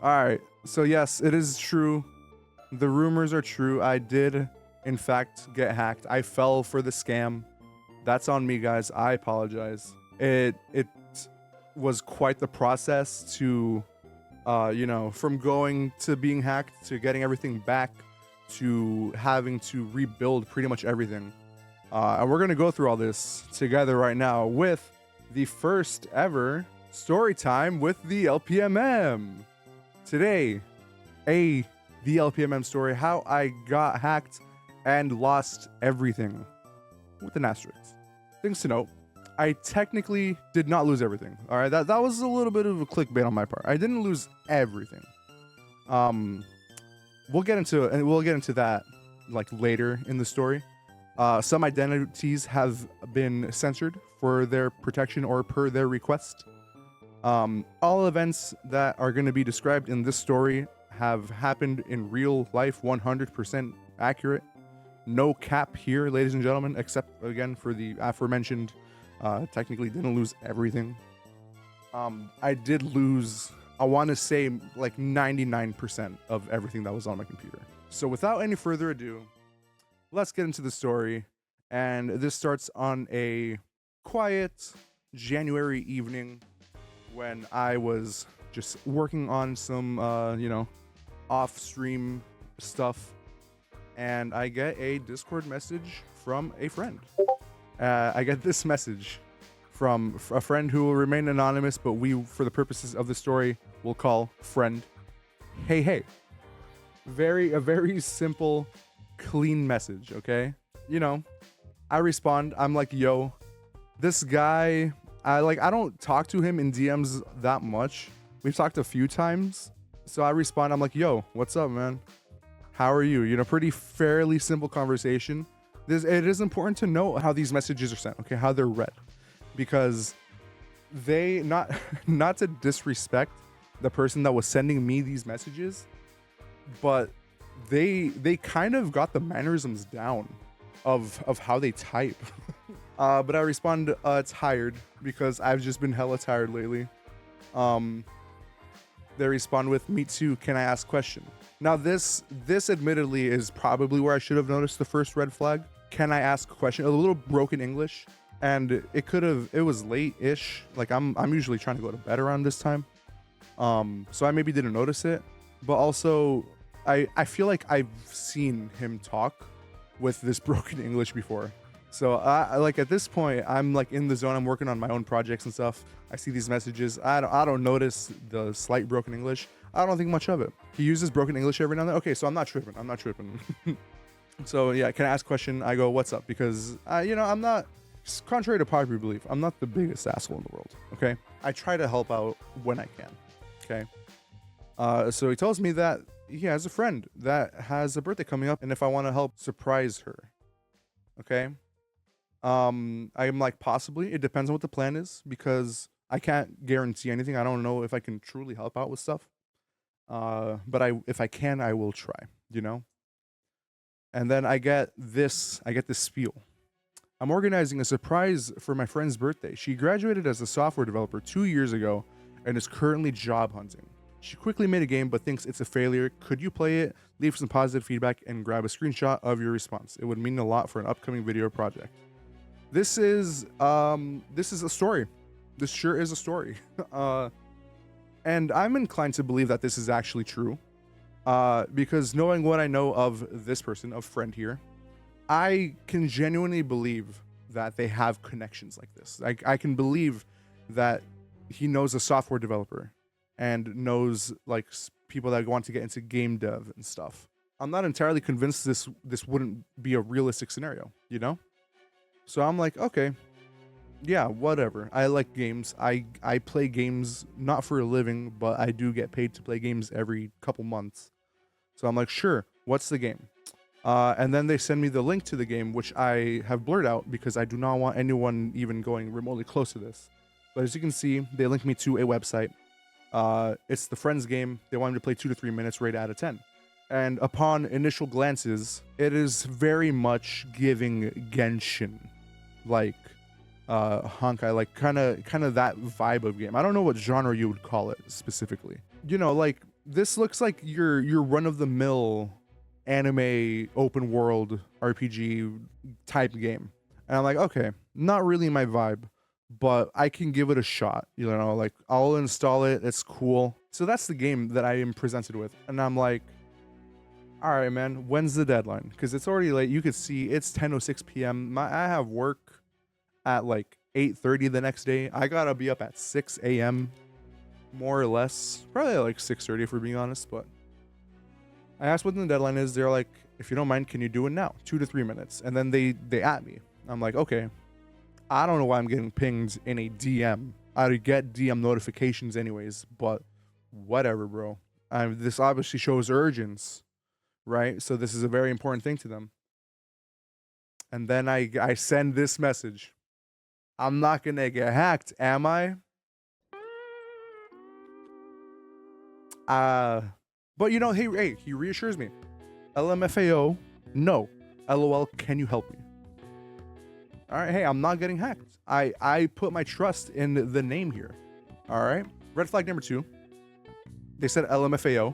All right. So yes, it is true. The rumors are true. I did, in fact, get hacked. I fell for the scam. That's on me, guys. I apologize. It was quite the process to, from going to being hacked to getting everything back to having to rebuild pretty much everything. And we're gonna go through all this together right now with the first ever story time with the LPMM. Today, the LPMM story, how I got hacked and lost everything with an asterisk. Things to note, I technically did not lose everything. All right, that was a little bit of a clickbait on my part. I didn't lose everything. We'll get into that like later in the story. Some identities have been censored for their protection or per their request. All events that are going to be described in this story have happened in real life, 100% accurate. No cap here, ladies and gentlemen, except again for the aforementioned, technically didn't lose everything. I did lose, I want to say like 99% of everything that was on my computer. So without any further ado, let's get into the story. And this starts on a quiet January evening when I was just working on some, off-stream stuff, and I get a Discord message from a friend. I get this message from a friend who will remain anonymous, but we, for the purposes of the story, will call friend. Hey. A very simple, clean message, okay? I respond, I'm like, yo, this guy, I don't talk to him in DMs that much. We've talked a few times. So I respond, I'm like, yo, what's up, man? How are you? Pretty fairly simple conversation. It is important to know how these messages are sent, okay? How they're read. Because they, not to disrespect the person that was sending me these messages, but they kind of got the mannerisms down of how they type. But I respond, tired, because I've just been hella tired lately. They respond with, me too, can I ask question? Now this admittedly is probably where I should have noticed the first red flag. Can I ask a question? A little broken English, and it was late-ish. Like I'm usually trying to go to bed around this time. So I maybe didn't notice it, but also I feel like I've seen him talk with this broken English before. So I like at this point, I'm like in the zone. I'm working on my own projects and stuff. I see these messages. I don't notice the slight broken English. I don't think much of it. He uses broken English every now and then. Okay, so I'm not tripping. So yeah, can I ask a question? I go, what's up? Because I'm not, contrary to popular belief, I'm not the biggest asshole in the world. Okay, I try to help out when I can. Okay. So he tells me that he has a friend that has a birthday coming up, and if I want to help surprise her. Okay. I'm like, possibly. It depends on what the plan is, because I can't guarantee anything. I don't know if I can truly help out with stuff. But if I can, I will try, And then I get this spiel. I'm organizing a surprise for my friend's birthday. She graduated as a software developer 2 years ago and is currently job hunting. She quickly made a game but thinks it's a failure. Could you play it, leave some positive feedback, and grab a screenshot of your response? It would mean a lot for an upcoming video project. This is a story. This sure is a story. And I'm inclined to believe that this is actually true. Because knowing what I know of this person, of friend here, I can genuinely believe that they have connections like this. I can believe that he knows a software developer and knows like people that want to get into game dev and stuff. I'm not entirely convinced this wouldn't be a realistic scenario, So I'm like, okay, yeah, whatever. I like games. I play games not for a living, but I do get paid to play games every couple months. So I'm like, sure, what's the game? And then they send me the link to the game, which I have blurred out because I do not want anyone even going remotely close to this. But as you can see, they linked me to a website. It's the Friends game. They want me to play 2 to 3 minutes, rate out of 10. And upon initial glances, it is very much giving Genshin, like Honkai, like kind of that vibe of game. I don't know what genre you would call it specifically. Like this looks like your run-of-the-mill anime open world RPG type game. And I'm like, okay, not really my vibe, but I can give it a shot. You know, like I'll install it. It's cool. So that's the game that I am presented with. And I'm like, all right, man, when's the deadline? Because it's already late. You could see it's 10:06 p.m. I have work at like 8:30 the next day. I gotta be up at 6 a.m. more or less. Probably like 6:30 if we're being honest. But I asked what the deadline is. They're like, if you don't mind, can you do it now? 2 to 3 minutes. And then they at me. I'm like, okay. I don't know why I'm getting pinged in a DM. I get DM notifications anyways, but whatever, bro. This obviously shows urgence, right? So this is a very important thing to them. And then I send this message. I'm not gonna get hacked, am I? But you know, hey, he reassures me. LMFAO, no. LOL, can you help me? All right, hey, I'm not getting hacked. I put my trust in the name here. All right. Red flag number 2. They said LMFAO.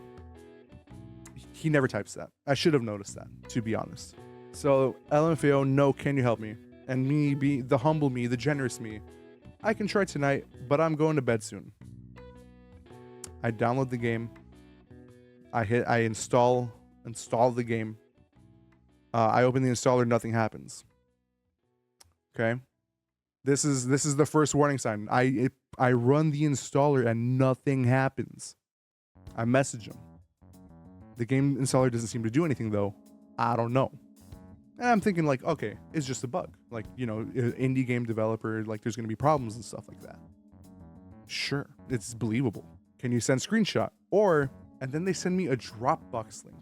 He never types that. I should have noticed that, to be honest. So LMFAO, no, can you help me? And me, be the humble me, the generous me. I can try tonight, but I'm going to bed soon. I download the game. I install the game. I open the installer, nothing happens. Okay. This is the first warning sign. I run the installer and nothing happens. I message him. The game installer doesn't seem to do anything though. I don't know. And I'm thinking like, okay, it's just a bug. Like, you know, indie game developer, like there's going to be problems and stuff like that. Sure, it's believable. Can you send screenshot? And then they send me a Dropbox link.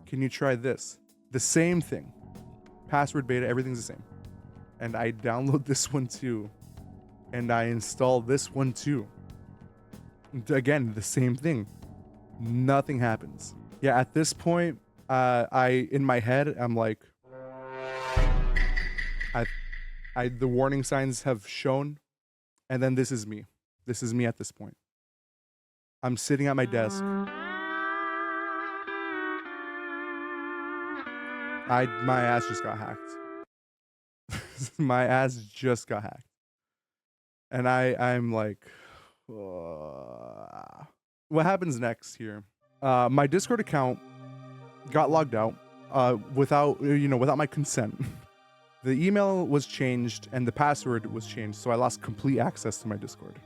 Can you try this? The same thing. Password beta, everything's the same. And I download this one too. And I install this one too. Again, the same thing. Nothing happens. Yeah, at this point, in my head, I'm like, the warning signs have shown, and then this is me. This is me at this point. I'm sitting at my desk. My ass just got hacked. My ass just got hacked. And I'm like, what happens next here? My Discord account got logged out without my consent. The email was changed and the password was changed, so I lost complete access to my Discord.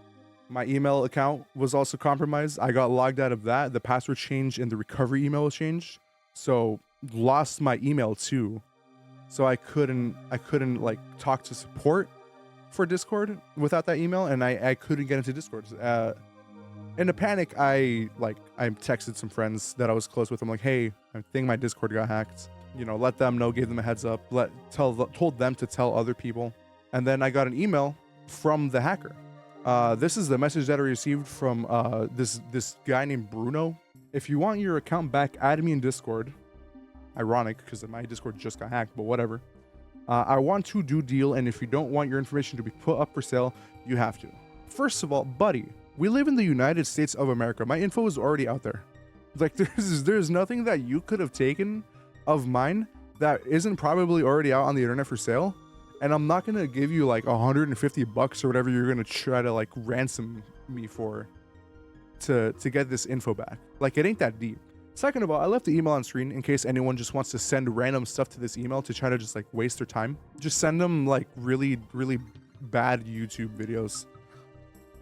My email account was also compromised. I got logged out of that. The password changed and the recovery email was changed, so lost my email too. So I couldn't like talk to support for Discord without that email, and I couldn't get into Discord. In a panic, I texted some friends that I was close with. I'm like, hey, I think my Discord got hacked. You know, let them know, gave them a heads up, told them to tell other people. And then I got an email from the hacker. This is the message that I received from this guy named Bruno. If you want your account back, add me in Discord. Ironic, because my Discord just got hacked, but whatever. I want to do deal, and if you don't want your information to be put up for sale, you have to. First of all, buddy, we live in the United States of America. My info is already out there. Like, there's nothing that you could have taken of mine that isn't probably already out on the internet for sale. And I'm not gonna give you like $150 or whatever you're gonna try to like ransom me for to get this info back. Like, it ain't that deep. Second of all, I left the email on screen in case anyone just wants to send random stuff to this email to try to just like waste their time. Just send them like really, really bad YouTube videos.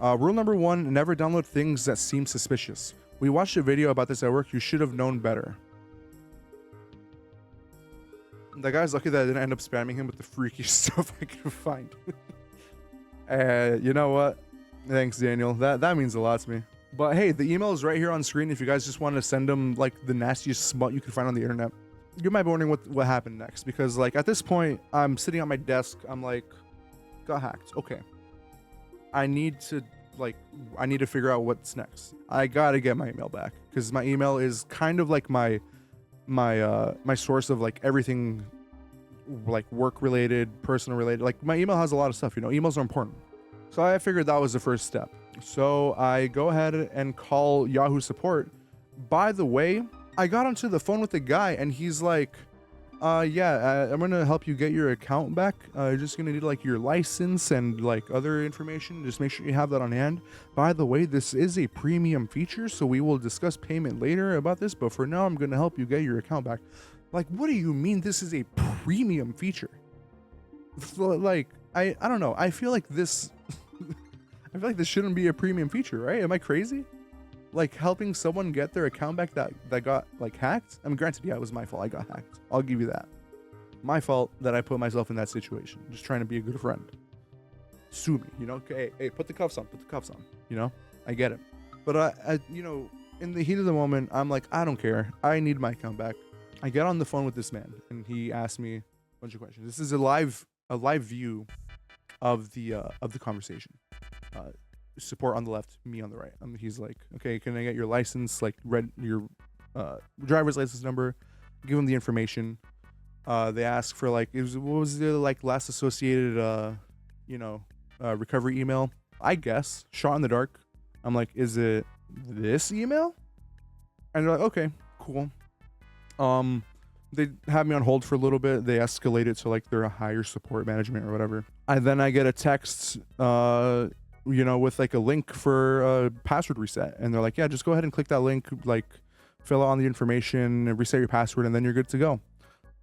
Rule number 1, never download things that seem suspicious. We watched a video about this at work. You should have known better. The guy's lucky that I didn't end up spamming him with the freakiest stuff I could find. You know what? Thanks, Daniel. That means a lot to me. But hey, the email is right here on screen if you guys just want to send them like the nastiest smut you can find on the internet. You might be wondering what happened next, because like at this point, I'm sitting at my desk. I'm like, got hacked. Okay. I need to figure out what's next. I gotta get my email back, because my email is kind of like my source of like everything, like work related, personal related. Like my email has a lot of stuff, you know, emails are important. So I figured that was the first step. So I go ahead and call Yahoo support. By the way, I got onto the phone with the guy and he's like, I'm gonna help you get your account back. You're just gonna need like your license and like other information. Just make sure you have that on hand. By the way, this is a premium feature, so we will discuss payment later about this, but for now I'm gonna help you get your account back. Like, what do you mean this is a premium feature? Like, I don't know. I feel like this I feel like this shouldn't be a premium feature, right? Am I crazy? Like helping someone get their account back that got like hacked? I mean, granted, yeah, it was my fault. I got hacked. I'll give you that. My fault that I put myself in that situation. Just trying to be a good friend. Sue me, you know? Okay, hey, put the cuffs on. Put the cuffs on. You know? I get it. But I you know, in the heat of the moment, I'm like, I don't care. I need my account back. I get on the phone with this man, and he asked me a bunch of questions. This is a live view of the conversation. Support on the left, me on the right. He's like, okay, can I get your license, like your driver's license number? Give him the information. They ask for like, what was the like last associated recovery email? I guess shot in the dark. I'm like, is it this email? And they're like, okay, cool. They have me on hold for a little bit. They escalate it to like their higher support management or whatever. I get a text, with like a link for a password reset. And they're like, yeah, just go ahead and click that link, like fill out all the information and reset your password and then you're good to go.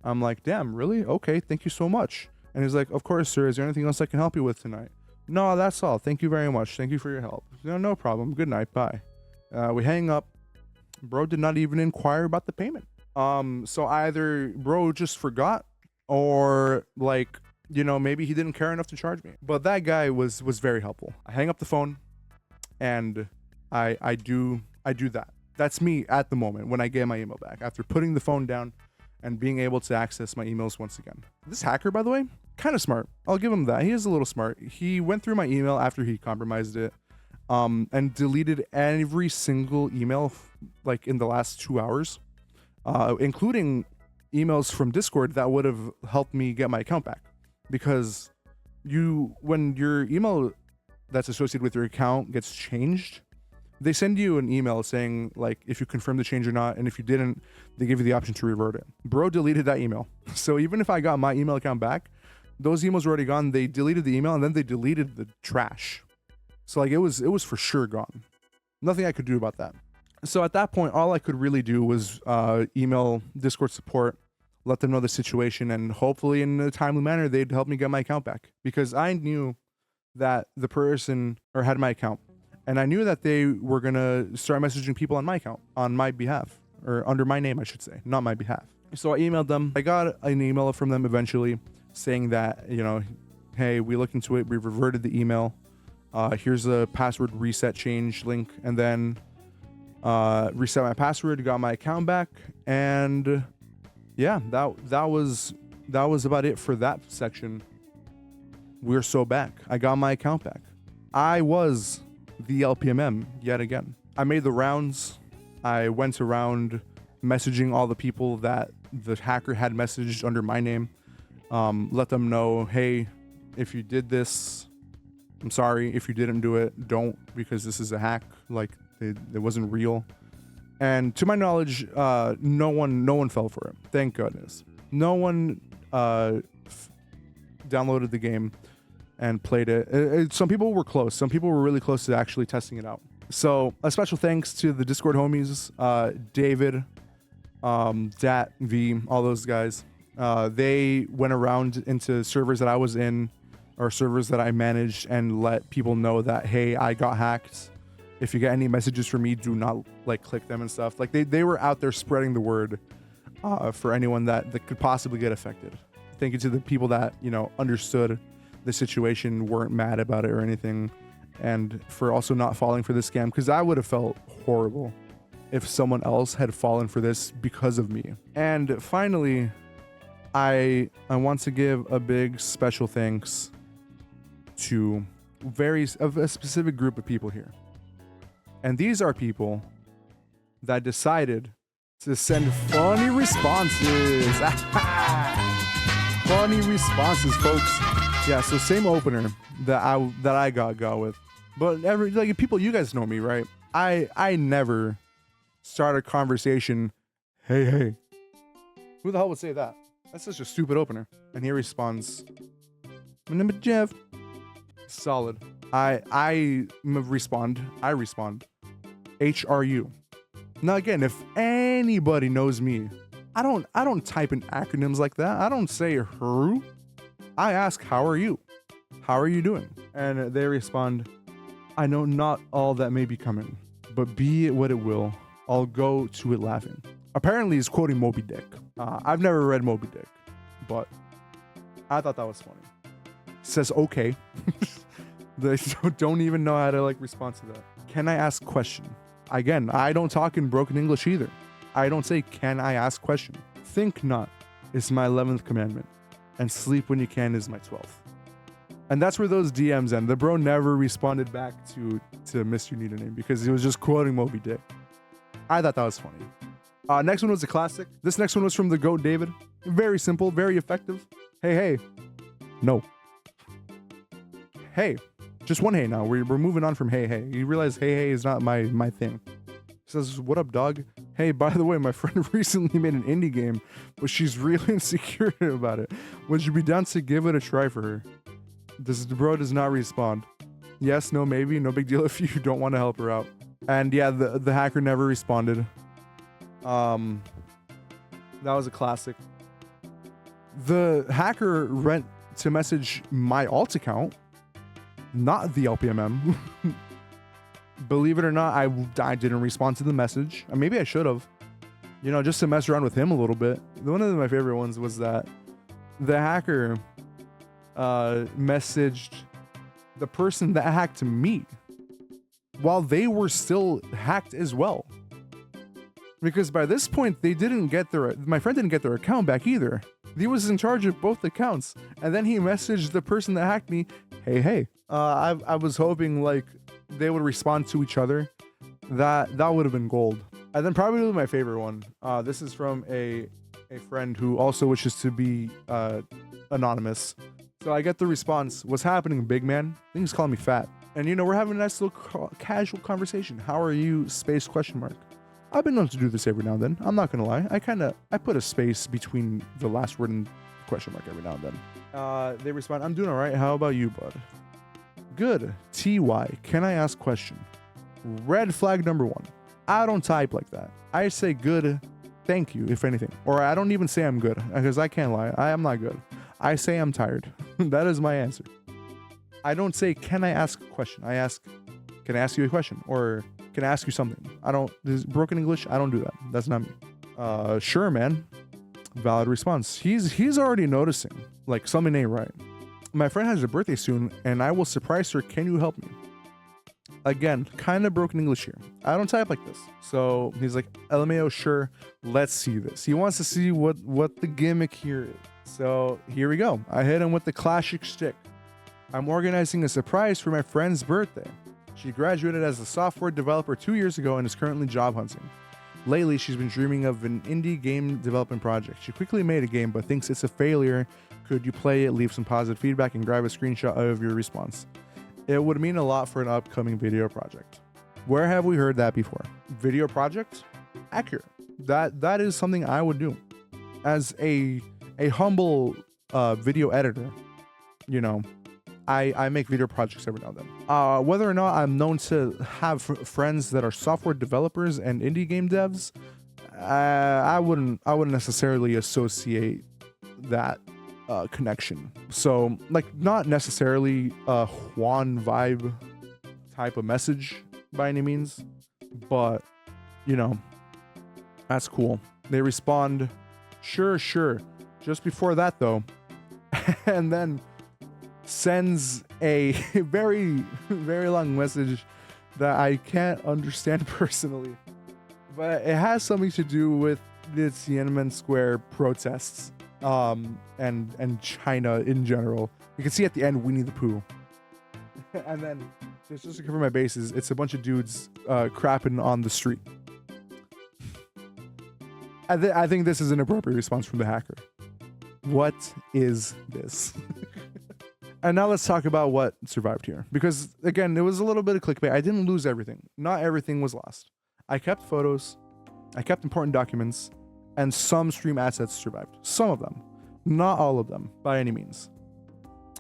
I'm like, damn, really? Okay, thank you so much. And he's like, of course, sir. Is there anything else I can help you with tonight? No, that's all. Thank you very much. Thank you for your help. No problem. Good night. Bye. We hang up. Bro did not even inquire about the payment. So either bro just forgot or like, maybe he didn't care enough to charge me. But that guy was very helpful. I hang up the phone and I do that. That's me at the moment when I get my email back after putting the phone down and being able to access my emails once again. This hacker, by the way, kind of smart. I'll give him that. He is a little smart. He went through my email after he compromised it, and deleted every single email like in the last 2 hours, including emails from Discord that would have helped me get my account back. Because when your email that's associated with your account gets changed, they send you an email saying like if you confirm the change or not, and if you didn't, they give you the option to revert it. Bro deleted that email. So even if I got my email account back, those emails were already gone. They deleted the email and then they deleted the trash. So like it was for sure gone. Nothing I could do about that. So at that point, all I could really do was email Discord support, let them know the situation, and hopefully in a timely manner, they'd help me get my account back. Because I knew that the person had my account, and I knew that they were going to start messaging people on my account, on my behalf, or under my name, I should say, not my behalf. So I emailed them. I got an email from them eventually saying that, hey, we looked into it. We reverted the email. Here's a password reset change link. And then reset my password, got my account back. And yeah, that was about it for that section. We're so back. I got my account back. I was the LPMM yet again. I made the rounds. I went around messaging all the people that the hacker had messaged under my name. Let them know, hey, if you did this, I'm sorry. If you didn't do it, don't, because this is a hack. Like it wasn't real. And to my knowledge, no one fell for it. Thank goodness. No one downloaded the game and played it. Some people were close. Some people were really close to actually testing it out. So a special thanks to the Discord homies, David, Dat, V, all those guys. They went around into servers that I was in, or servers that I managed, and let people know that, hey, I got hacked. If you get any messages from me, do not like click them and stuff. Like they were out there spreading the word for anyone that could possibly get affected. Thank you to the people that, understood the situation, weren't mad about it or anything, and for also not falling for this scam, because I would have felt horrible if someone else had fallen for this because of me. And finally, I want to give a big special thanks to a specific group of people here. And these are people that decided to send funny responses. Funny responses, folks. Yeah, so same opener that I got with. But like people, you guys know me, right? I never start a conversation. Hey, who the hell would say that? That's such a stupid opener. And he responds, my name is Jeff. Solid. I respond. HRU. Now again, if anybody knows me, I don't type in acronyms like that. I don't say HRU. I ask, how are you? How are you doing? And they respond, I know not all that may be coming, but be it what it will, I'll go to it laughing. Apparently he's quoting Moby Dick. I've never read Moby Dick, but I thought that was funny. Says okay. They don't even know how to like respond to that. Can I ask question? Again, I don't talk in broken English either. I don't say, can I ask question? Think not is my 11th commandment, and sleep when you can is my 12th. And that's where those DMs end. The bro never responded back to Mr. Need a Name because he was just quoting Moby Dick. I thought that was funny. Next one was a classic. This next one was from the GOAT David. Very simple, very effective. Hey. No. Hey. Just one hey now. We're moving on from hey. You realize hey is not my thing. He says, what up, dog? Hey, by the way, my friend recently made an indie game, but she's really insecure about it. Would you be down to give it a try for her? The bro does not respond. Yes, no, maybe. No big deal if you don't want to help her out. And yeah, the hacker never responded. That was a classic. The hacker went to message my alt account, not the LPMM. Believe it or not, I didn't respond to the message. Maybe I should have, just to mess around with him a little bit. One of my favorite ones was that the hacker messaged the person that hacked me while they were still hacked as well. Because by this point, my friend didn't get their account back either. He was in charge of both accounts. And then he messaged the person that hacked me, hey. I was hoping like they would respond to each other. That would have been gold. And then probably my favorite one. This is from a friend who also wishes to be anonymous. So I get the response, what's happening, big man? I think he's calling me fat. And we're having a nice little casual conversation. How are you, space question mark. I've been known to do this every now and then. I'm not gonna lie. I put a space between the last word and question mark every now and then. They respond, I'm doing all right. How about you, bud? Good. TY. Can I ask question? Red flag number 1. I don't type like that. I say good, thank you, if anything. Or I don't even say I'm good, because I can't lie. I am not good. I say I'm tired. That is my answer. I don't say, can I ask a question? I ask, can I ask you a question? Or can I ask you something? This is broken English. I don't do that. That's not me. Sure, man. Valid response. He's already noticing, like something ain't right. My friend has a birthday soon, and I will surprise her. Can you help me? Again, kind of broken English here. I don't type like this. So he's like, LMAO, sure. Let's see this. He wants to see what the gimmick here is. So here we go. I hit him with the classic shtick. I'm organizing a surprise for my friend's birthday. She graduated as a software developer 2 years ago and is currently job hunting. Lately, she's been dreaming of an indie game development project. She quickly made a game, but thinks it's a failure. Could you play it, leave some positive feedback, and grab a screenshot of your response? It would mean a lot for an upcoming video project. Where have we heard that before? Video project? Accurate. That is something I would do. As a humble video editor, I make video projects every now and then. Whether or not I'm known to have friends that are software developers and indie game devs, I wouldn't necessarily associate that connection. So like not necessarily a Juan vibe type of message by any means, but that's cool. They respond, sure. Just before that though, and then sends a very, very long message that I can't understand personally, but it has something to do with the Tiananmen Square protests, and China in general. You can see at the end Winnie the Pooh, and then just to cover my bases, it's a bunch of dudes crapping on the street. I think this is an appropriate response from the hacker. What is this? And now let's talk about what survived here. Because again, it was a little bit of clickbait. I didn't lose everything. Not everything was lost. I kept photos, I kept important documents, and some stream assets survived. Some of them. Not all of them, by any means.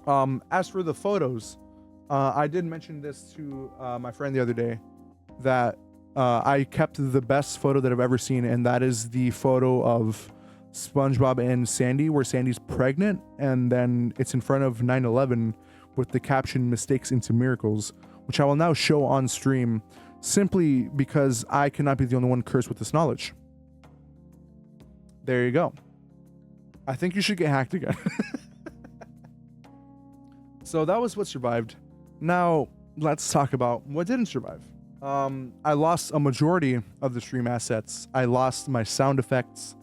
As for the photos, I did mention this to my friend the other day, that I kept the best photo that I've ever seen, and that is the photo of SpongeBob and Sandy, where Sandy's pregnant, and then it's in front of 9/11 with the caption "Mistakes into Miracles," which I will now show on stream, simply because I cannot be the only one cursed with this knowledge. There you go. I think you should get hacked again. So that was what survived. Now let's talk about what didn't survive. I lost a majority of the stream assets. I lost my sound effects.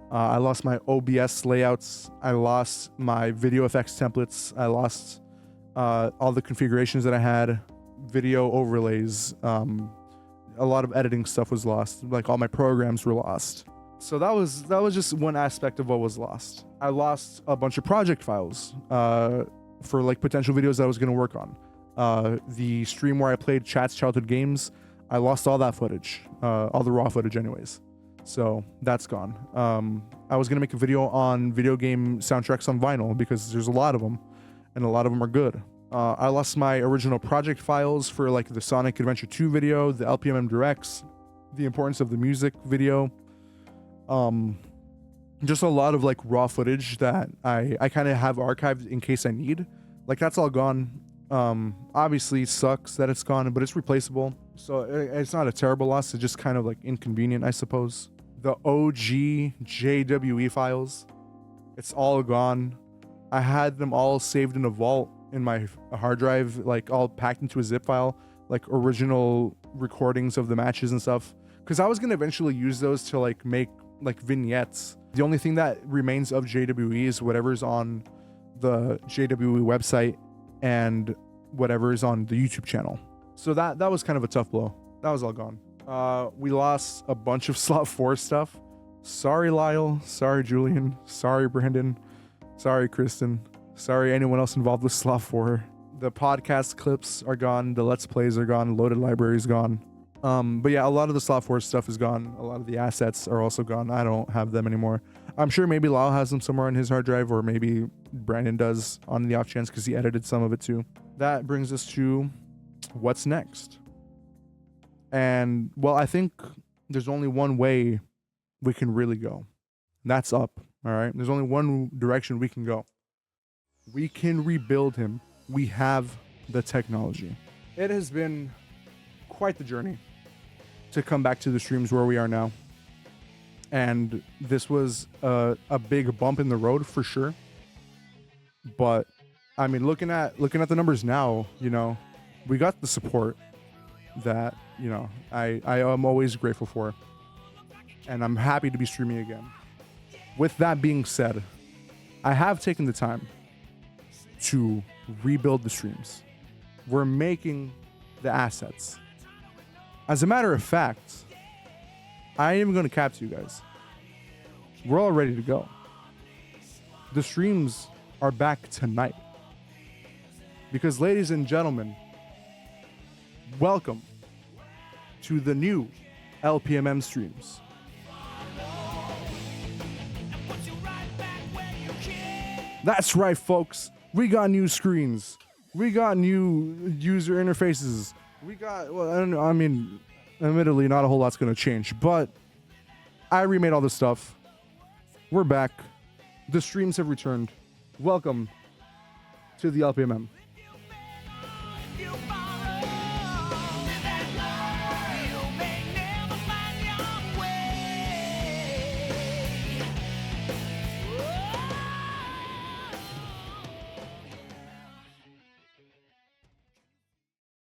I lost my OBS layouts. I lost my video effects templates. I lost all the configurations that I had, video overlays. A lot of editing stuff was lost. Like all my programs were lost. So that was just one aspect of what was lost. I lost a bunch of project files for like potential videos that I was going to work on. The stream where I played Chat's Childhood Games, I lost all that footage, all the raw footage anyways. So that's gone. I was going to make a video on video game soundtracks on vinyl because there's a lot of them and a lot of them are good. I lost my original project files for like the Sonic Adventure 2 video, the LPMM Directs, the Importance of the Music video. Just a lot of like raw footage that I kind of have archived in case I need. Like that's all gone. Obviously sucks that it's gone, but it's replaceable. So it's not a terrible loss. It's just kind of like inconvenient, I suppose. The OG JWE files, it's all gone. I had them all saved in a vault in my hard drive, like all packed into a zip file, like original recordings of the matches and stuff. Cause I was going to eventually use those to like make like vignettes. The only thing that remains of JWE is whatever's on the JWE website and whatever is on the YouTube channel. So that was kind of a tough blow. That was all gone. We lost a bunch of Slot 4 stuff. Sorry, Lyle. Sorry, Julian. Sorry, Brandon. Sorry, Kristen. Sorry, anyone else involved with Slot 4. The podcast clips are gone. The Let's Plays are gone. Loaded library is gone. But yeah, a lot of the Slot 4 stuff is gone. A lot of the assets are also gone. I don't have them anymore. I'm sure maybe Lyle has them somewhere on his hard drive, or maybe Brandon does on the off chance because he edited some of it too. That brings us to what's next. And well, I think there's only one way we can really go. That's up. All right. There's only one direction we can go. We can rebuild him. We have the technology. It has been quite the journey to come back to the streams where we are now. And this was a big bump in the road for sure. But I mean, looking at the numbers now, you know, we got the support that, you know, I am always grateful for. And I'm happy to be streaming again. With that being said, I have taken the time to rebuild the streams. We're making the assets. As a matter of fact, I ain't even going to cap to you guys. We're all ready to go. The streams are back tonight. Because, ladies and gentlemen, welcome to the new LPMM streams. That's right, folks. We got new screens. We got new user interfaces. We got, well, I don't know, I mean, admittedly, not a whole lot's going to change, but I remade all this stuff. We're back. The streams have returned. Welcome to the LPMM.